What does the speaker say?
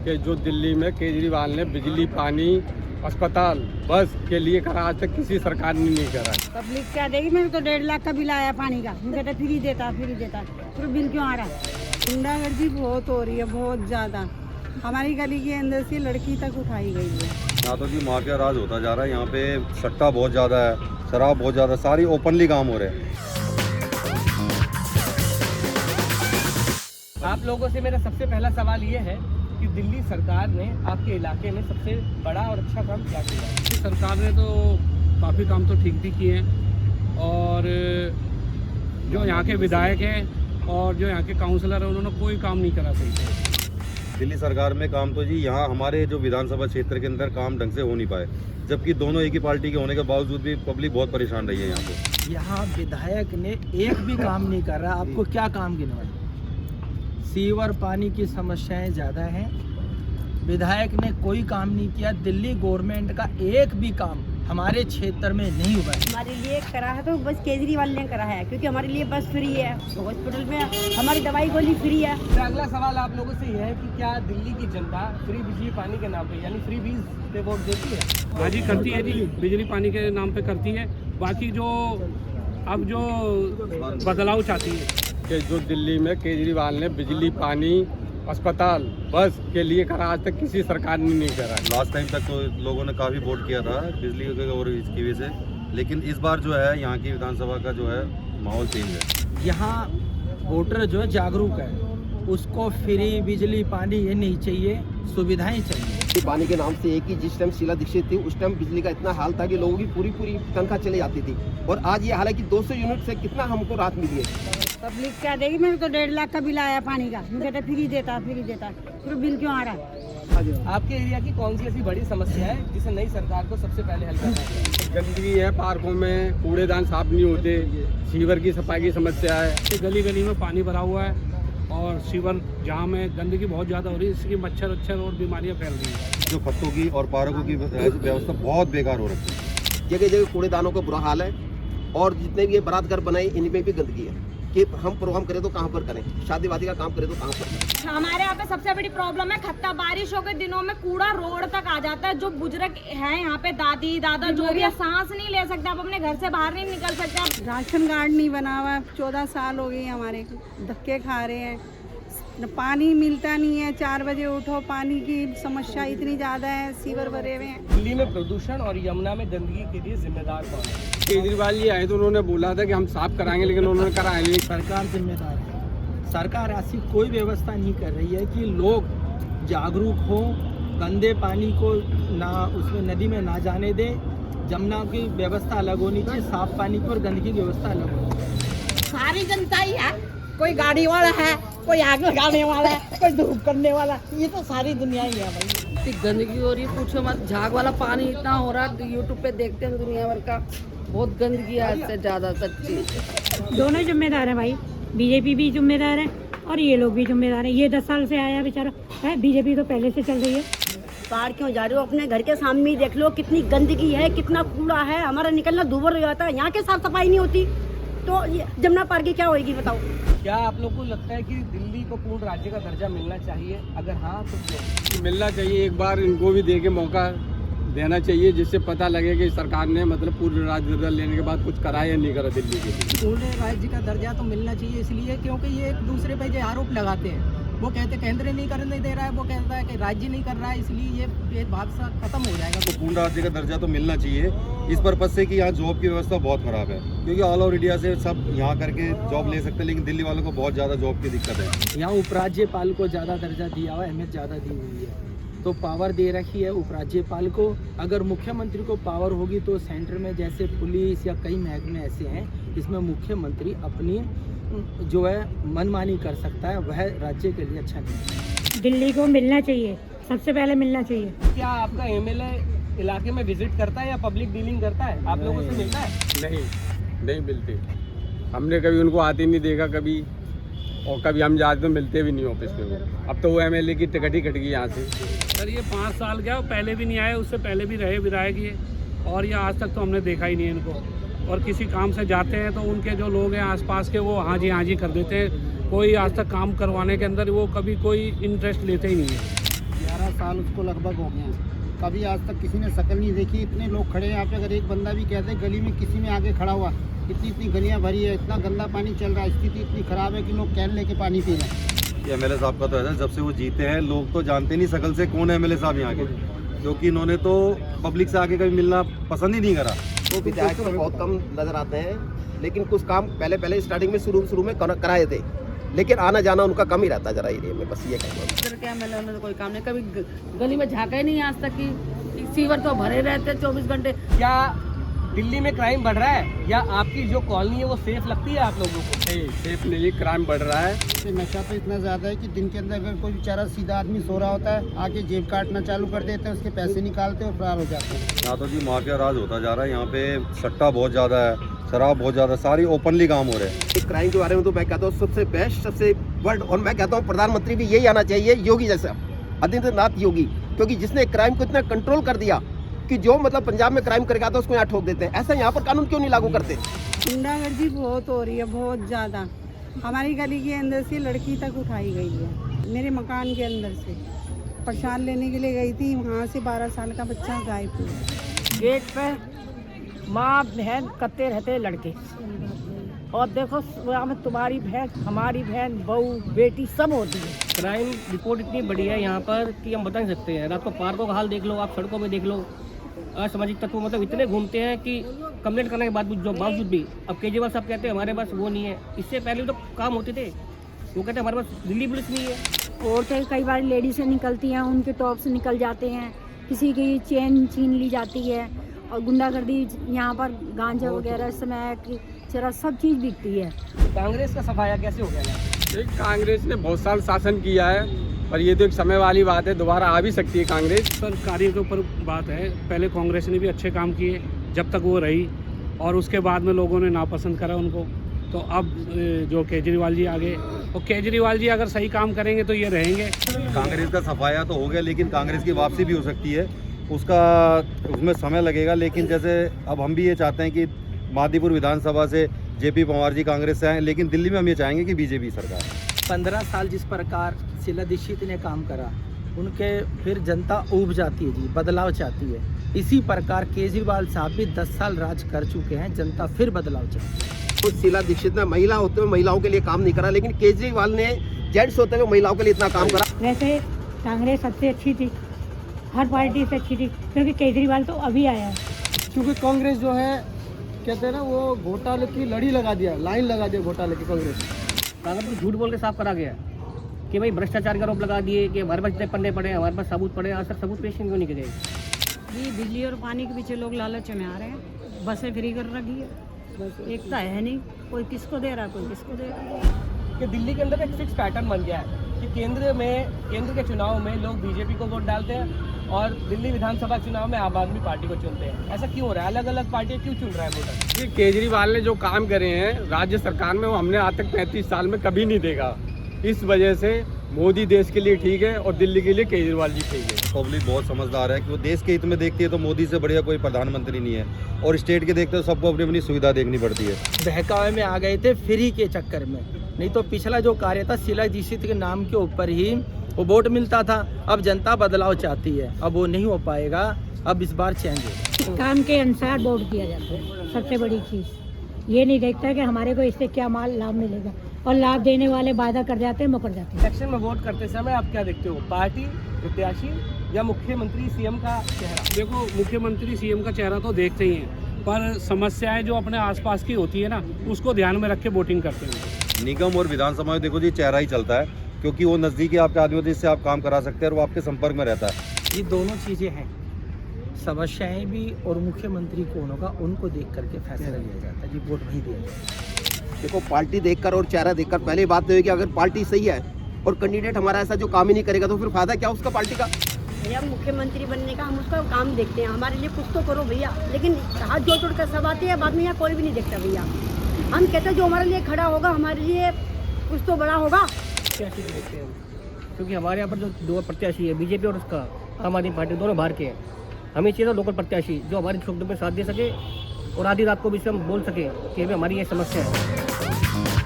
कि जो दिल्ली में केजरीवाल ने बिजली, पानी, अस्पताल, बस के लिए करा, आज तक किसी सरकार ने नहीं करा। पब्लिक क्या देगी? मैंने तो 1.5 लाख का बिल आया पानी का, कहते फ्री देता फिर बिल क्यों आ रहा है? गुंडागर्दी बहुत हो रही है, बहुत ज़्यादा। हमारी गली के अंदर से लड़की तक उठाई गई है। यहाँ तो जी माफिया राज होता जा रहा है। यहाँ पे सट्टा बहुत ज़्यादा है, शराब बहुत ज़्यादा, सारी ओपनली काम हो रहे हैं। आप लोगों से मेरा सबसे पहला सवाल ये है कि दिल्ली सरकार ने आपके इलाके में सबसे बड़ा और अच्छा काम क्या किया? सरकार ने तो काफ़ी काम तो ठीक भी किए हैं, और जो यहाँ के विधायक हैं और जो यहाँ के काउंसलर हैं उन्होंने कोई काम नहीं करा सही से। दिल्ली सरकार में काम तो जी यहाँ हमारे जो विधानसभा क्षेत्र के अंदर काम ढंग से हो नहीं पाए, जबकि दोनों एक ही पार्टी के होने के बावजूद भी पब्लिक बहुत परेशान रही है यहाँ पे। यहाँ विधायक ने एक भी काम नहीं कर रहा। आपको क्या काम गिनवाए? सीवर पानी की समस्याएं ज़्यादा हैं, विधायक ने कोई काम नहीं किया। दिल्ली गवर्नमेंट का एक भी काम हमारे क्षेत्र में नहीं हुआ है। हमारे लिए करा है तो बस केजरीवाल ने करा है, क्योंकि हमारे लिए बस फ्री है, हॉस्पिटल में हमारी दवाई गोली फ्री है। मेरा अगला सवाल आप लोगों से यह है कि क्या दिल्ली की जनता फ्री बिजली पानी के नाम पे यानी फ्री बीज पे वोट देती है? हाँ जी, करती है जी, बिजली पानी के नाम पे करती है। बाकी जो अब जो बदलाव चाहती है कि जो दिल्ली में केजरीवाल ने बिजली, पानी, अस्पताल, बस के लिए करा, आज तक किसी सरकार ने नहीं करा। लास्ट टाइम तक तो लोगों ने काफ़ी वोट किया था बिजली के और इसकी वजह से, लेकिन इस बार जो है यहाँ की विधानसभा का जो है माहौल चेंज है। यहाँ वोटर जो है जागरूक है, उसको फ्री बिजली पानी ये नहीं चाहिए, सुविधाएं चाहिए। पानी के नाम से एक ही जिस टाइम शीला दीक्षित थी उस टाइम बिजली का इतना हाल था कि लोगों की पूरी तनख्वाह चली जाती थी, और आज ये हालांकि 200 यूनिट से कितना हमको राहत मिली है। पब्लिक क्या देगी? मैंने तो 1.5 लाख का बिल आया पानी का, कहते फ्री देता फिर बिल क्यों आ रहा है? आपके एरिया की कौन सी ऐसी बड़ी समस्या है जिसे नई सरकार को सबसे पहले हल करना है? गंदगी है, पार्कों में कूड़ेदान साफ नहीं होते, सीवर की सफाई की समस्या है। गली गली में पानी भरा हुआ है और सीवर जाम है, गंदगी बहुत ज़्यादा हो रही है, इसकी मच्छर और बीमारियाँ फैल रही हैं। जो पत्तों की और पार्कों की व्यवस्था बहुत बेकार हो रखी है। जगह जगह कूड़ेदानों का बुरा हाल है, और जितने भी ये बारात घर बनाए इनमें भी गंदगी है कि हम प्रोग्राम करें तो कहाँ पर करें, शादी वादी का काम करें तो कहाँ पर करें। हमारे यहाँ पे सबसे बड़ी प्रॉब्लम है खत्ता। बारिशों के दिनों में कूड़ा रोड तक आ जाता है। जो बुजुर्ग है यहाँ पे, दादी दादा जो भी है, सांस नहीं ले सकते, आप अपने घर से बाहर नहीं निकल सकते। आप राशन कार्ड नहीं बना हुआ है, 14 साल हो गए हमारे, धक्के खा रहे हैं, पानी मिलता नहीं है। 4 बजे उठो, पानी की समस्या इतनी ज़्यादा है, सीवर भरे हुए हैं। दिल्ली में प्रदूषण और यमुना में गंदगी के लिए जिम्मेदार कौन है? केजरीवाल जी आए तो उन्होंने बोला था कि हम साफ कराएंगे, लेकिन उन्होंने कराया नहीं। सरकार जिम्मेदार है। सरकार ऐसी कोई व्यवस्था नहीं कर रही है कि लोग जागरूक हो, गंदे पानी को ना उसमें नदी में ना जाने दे। जमुना की व्यवस्था अलग होनी चाहिए, साफ पानी की और गंदगी की व्यवस्था अलग होनी चाहिए। सारी जनता ही है, कोई गाड़ी वाला है, कोई आग लगाने वाला है, कोई धूप करने वाला, ये तो सारी दुनिया ही है भाई। गंदगी हो रही है, पूछो मत। झाग वाला पानी इतना हो रहा है, यूट्यूब पे देखते हैं दुनिया भर का, बहुत गंदगी है हद से ज़्यादा, सच्ची। दोनों जिम्मेदार हैं भाई, बीजेपी भी जिम्मेदार है और ये लोग भी जिम्मेदार हैं। ये 10 साल से आया बेचारा है, बीजेपी तो पहले से चल रही है। बाहर क्यों जा रहे हो? अपने घर के सामने ही देख लो, कितनी गंदगी है, कितना कूड़ा है। हमारा निकलना दूभर हो जाता है, यहाँ के साफ सफाई नहीं होती तो जमुना पार की क्या होगी बताओ? क्या आप लोग को लगता है कि दिल्ली को पूर्ण राज्य का दर्जा मिलना चाहिए? अगर हाँ तो क्यों? मिलना चाहिए, एक बार इनको भी दे के मौका देना चाहिए, जिससे पता लगे कि सरकार ने मतलब पूर्ण राज्य दर्जा लेने के बाद कुछ करा या नहीं करा दिल्ली के लिए। पूर्ण राज्य का दर्जा तो मिलना चाहिए, इसलिए क्योंकि ये एक दूसरे पे जो आरोप लगाते हैं, वो कहते केंद्र नहीं करने दे रहा है, वो कहता है कि राज्य नहीं कर रहा है, इसलिए ये भेदभाव सा खत्म हो जाएगा। तो पूर्ण राज्य का दर्जा तो मिलना चाहिए इस पर्पज से कि यहाँ जॉब की व्यवस्था बहुत खराब है, क्योंकि ऑल ओवर इंडिया से सब यहाँ करके जॉब ले सकते हैं, लेकिन दिल्ली वालों को बहुत ज़्यादा जॉब की दिक्कत है। यहाँ उपराज्यपाल को ज़्यादा दर्जा दिया हुआ है, अहमियत ज़्यादा दी हुई है, तो पावर दे रखी है उपराज्यपाल को। अगर मुख्यमंत्री को पावर होगी तो सेंटर में जैसे पुलिस या कई महकमे ऐसे हैं जिसमें मुख्यमंत्री अपनी जो है मनमानी कर सकता है, वह राज्य के लिए अच्छा नहीं। दिल्ली को मिलना चाहिए, सबसे पहले मिलना चाहिए। क्या आपका एमएलए इलाके में विजिट करता है या पब्लिक डीलिंग करता है? आप लोगों से मिलता है? नहीं मिलते, हमने कभी उनको आते नहीं देखा कभी, और कभी हम जाते तो मिलते भी नहीं ऑफिस में। वो अब तो वो एमएलए की टिकट ही कट गई यहाँ से। सर ये 5 साल गया, पहले भी नहीं आए, उससे पहले भी रहे विधायक ये, और ये आज तक तो हमने देखा ही नहीं इनको। और किसी काम से जाते हैं तो उनके जो लोग हैं आसपास के, वो हाँ जी कर देते हैं। कोई आज तक काम करवाने के अंदर वो कभी कोई इंटरेस्ट लेते ही नहीं है। 15 साल उसको लगभग हो गए हैं। कभी आज तक किसी ने शक्ल नहीं देखी। इतने लोग खड़े हैं यहाँ पे, अगर एक बंदा भी कहते हैं गली में किसी में आगे खड़ा हुआ, इतनी गलियाँ भरी है, इतना गंदा पानी चल रहा है, स्थिति इतनी खराब है कि लोग कैन लेके पानी पी रहे हैं। एमएलए साहब का तो ऐसा, जब से वो जीते हैं लोग तो जानते नहीं शकल से कौन है एमएलए साहब यहाँ के, क्योंकि इन्होंने तो पब्लिक से आगे कभी मिलना पसंद ही नहीं करा। वो विधायक तो बहुत कम नजर आते हैं, लेकिन कुछ काम पहले स्टार्टिंग में शुरू में कराए थे, लेकिन आना जाना उनका कम ही रहता जरा एरिया में, बस ये कहना। क्या एमएलए ने तो कोई काम नहीं, कभी गली में झांका ही नहीं आज तक की। सीवर तो भरे रहते 24 घंटे। क्या दिल्ली में क्राइम बढ़ रहा है या आपकी जो कॉलोनी है वो सेफ लगती है आप लोगों को? नहीं, सेफ नहीं, क्राइम बढ़ रहा है। नशा तो इतना ज़्यादा है कि दिन के अंदर अगर कोई बेचारा सीधा आदमी सो रहा होता है, आके जेब काटना चालू कर देते हैं, उसके पैसे निकालते और फरार हो जाते हैं। यहाँ तो जी माफिया राज होता जा रहा है। यहाँ पे सट्टा बहुत ज़्यादा है, शराब बहुत ज़्यादा, सारी ओपनली काम हो रहे हैं। क्राइम के बारे में तो मैं कहता हूँ सबसे बेस्ट, सबसे वर्ल्ड, और मैं कहता हूँ प्रधानमंत्री भी यही आना चाहिए, योगी जैसा, आदित्यनाथ योगी, क्योंकि जिसने क्राइम को इतना कंट्रोल कर दिया कि जो मतलब पंजाब में क्राइम करके आता है उसको यहाँ ठोक देते हैं। ऐसा यहाँ पर कानून क्यों नहीं लागू करते? गुंडागर्दी बहुत हो रही है, बहुत ज़्यादा। हमारी गली के अंदर से लड़की तक उठाई गई है, मेरे मकान के अंदर से प्रसाद लेने के लिए गई थी, वहाँ से 12 साल का बच्चा गायब हुआ। गेट पे माँ बहन कत्ते रहते लड़के, और देखो में तुम्हारी बहन, हमारी बहन, बहू, बेटी सब होती है। क्राइम रिपोर्ट इतनी बड़ी है यहाँ पर कि हम बता नहीं सकते हैं। रात को पार्कों का हाल देख लो, आप सड़कों में देख लो, असामाजिक तत्व मतलब इतने घूमते हैं कि कंप्लेंट करने के बावजूद भी अब केजरीवाल साहब कहते हैं हमारे पास वो नहीं है। इससे पहले तो काम होते थे, वो कहते हैं हमारे पास दिल्ली पुलिस नहीं है। औरतें कई बार लेडीज़ निकलती हैं, उनके टॉप्स निकल जाते हैं, किसी की चेन छीन ली जाती है, और गुंडागर्दी यहाँ पर गांजा वगैरह स्मैक चरस सब चीज़ बिकती है। कांग्रेस का सफाया कैसे हो गया? कांग्रेस ने बहुत साल शासन किया है, पर ये तो एक समय वाली बात है, दोबारा आ भी सकती है कांग्रेस। सर कार्य के ऊपर बात है, पहले कांग्रेस ने भी अच्छे काम किए जब तक वो रही, और उसके बाद में लोगों ने नापसंद करा उनको। तो अब जो केजरीवाल जी आ गए, और केजरीवाल जी अगर सही काम करेंगे तो ये रहेंगे। कांग्रेस का सफाया तो हो गया, लेकिन कांग्रेस की वापसी भी हो सकती है, उसमें समय लगेगा। लेकिन जैसे अब हम भी ये चाहते हैं कि मादीपुर विधानसभा से जेपी पंवार जी कांग्रेस से आए, लेकिन दिल्ली में हम ये चाहेंगे कि बीजेपी सरकार। 15 साल जिस प्रकार शीला दीक्षित ने काम करा, उनके फिर जनता ऊब जाती है जी, बदलाव चाहती है। इसी प्रकार केजरीवाल साहब भी 10 साल राज कर चुके हैं, जनता फिर बदलाव चाहती है। तो शीला दीक्षित ने महिला होते हुए महिलाओं के लिए काम नहीं करा, लेकिन केजरीवाल ने जेंट्स होते हुए महिलाओं के लिए इतना काम करा। वैसे कांग्रेस सबसे अच्छी थी, हर पार्टी से अच्छी थी, क्योंकि केजरीवाल तो अभी आया है। क्योंकि कांग्रेस जो है कहते हैं ना, वो घोटाले की लड़ी लगा दिया, लाइन लगा दिया घोटाले की कांग्रेस। कांग्रेस को झूठ बोल के साफ करा गया कि भाई भ्रष्टाचार का आरोप लगा दिए कि हमारे पास इतने पन्ने पड़े, हमारे पास सबूत पड़े। आज तक सबूत पेश क्यों नहीं किए? जी बिजली और पानी के पीछे लोग लालच में आ रहे हैं, बसें फ्री कर रखी है, बस एकता है नहीं, कोई किसको दे रहा है, कोई किसको दे रहा है। कि दिल्ली के अंदर एक फिक्स पैटर्न बन गया है कि केंद्र के चुनाव में लोग बीजेपी को वोट डालते हैं और दिल्ली विधानसभा चुनाव में आम आदमी पार्टी को चुनते हैं। ऐसा क्यों हो रहा है? अलग अलग पार्टियां क्यों चुन रहा है वोटर? ये केजरीवाल ने जो काम करे हैं राज्य सरकार में, वो हमने आज तक 35 साल में कभी नहीं देखा। इस वजह से मोदी देश के लिए ठीक है और दिल्ली के लिए केजरीवाल जी ठीक है। पब्लिक बहुत समझदार है कि वो देश के हित में देखती है, तो मोदी से बढ़िया कोई प्रधानमंत्री नहीं है। और स्टेट के देखते हो सबको अपनी अपनी सुविधा देखनी पड़ती है। बहकावे में आ गए थे फ्री के चक्कर में, नहीं तो पिछला जो कार्य था शीला दीक्षित के नाम के ऊपर ही वो वोट मिलता था। अब जनता बदलाव चाहती है, अब वो नहीं हो पाएगा, अब इस बार चेंज होगा। काम के अनुसार वोट किया जाता है, सबसे बड़ी चीज़ ये नहीं देखता कि हमारे को इससे क्या लाभ मिलेगा, और लाभ देने वाले वादा कर जाते हैं, मुकर जाते हैं। इलेक्शन में वोट करते समय आप क्या देखते हो, पार्टी, प्रत्याशी या मुख्यमंत्री सीएम का चेहरा? देखो, मुख्यमंत्री सीएम का चेहरा तो देखते ही हैं, पर समस्याएं जो अपने आसपास की होती है ना, उसको ध्यान में रख के वोटिंग करते हैं। निगम और विधानसभा में देखो जी चेहरा ही चलता है, क्योंकि वो नज़दीकी आपके आदमी होते हैं, जिससे आप काम करा सकते हैं और वो आपके संपर्क में रहता है। ये दोनों चीज़ें हैं, समस्याएं भी और मुख्यमंत्री कौन होगा उनको देख करके फैसला लिया जाता है जी, वोट नहीं दिया जाता। देखो पार्टी देखकर और चेहरा देखकर पहले बात तो है कि अगर पार्टी सही है और कैंडिडेट हमारा ऐसा जो काम ही नहीं करेगा, तो फिर फायदा क्या उसका पार्टी का? भैया मुख्यमंत्री बनने का हम उसका काम देखते हैं, हमारे लिए कुछ तो करो भैया, लेकिन हाथ जोड़ जोड़ कर सब आते हैं, बाद में यहाँ कोई भी नहीं देखता भैया। हम कहते हैं जो हमारे लिए खड़ा होगा, हमारे लिए कुछ तो बड़ा होगा। प्रत्याशी को देखते हैं, क्योंकि हमारे यहाँ पर जो दो प्रत्याशी है, बीजेपी और उसका आम आदमी पार्टी, दोनों बाहर के हैं। हमें चाहिए लोकल प्रत्याशी जो हमारी सुख दुख में साथ दे सके और आधी रात को भी से हम बोल सके कि हमारी ये समस्या है।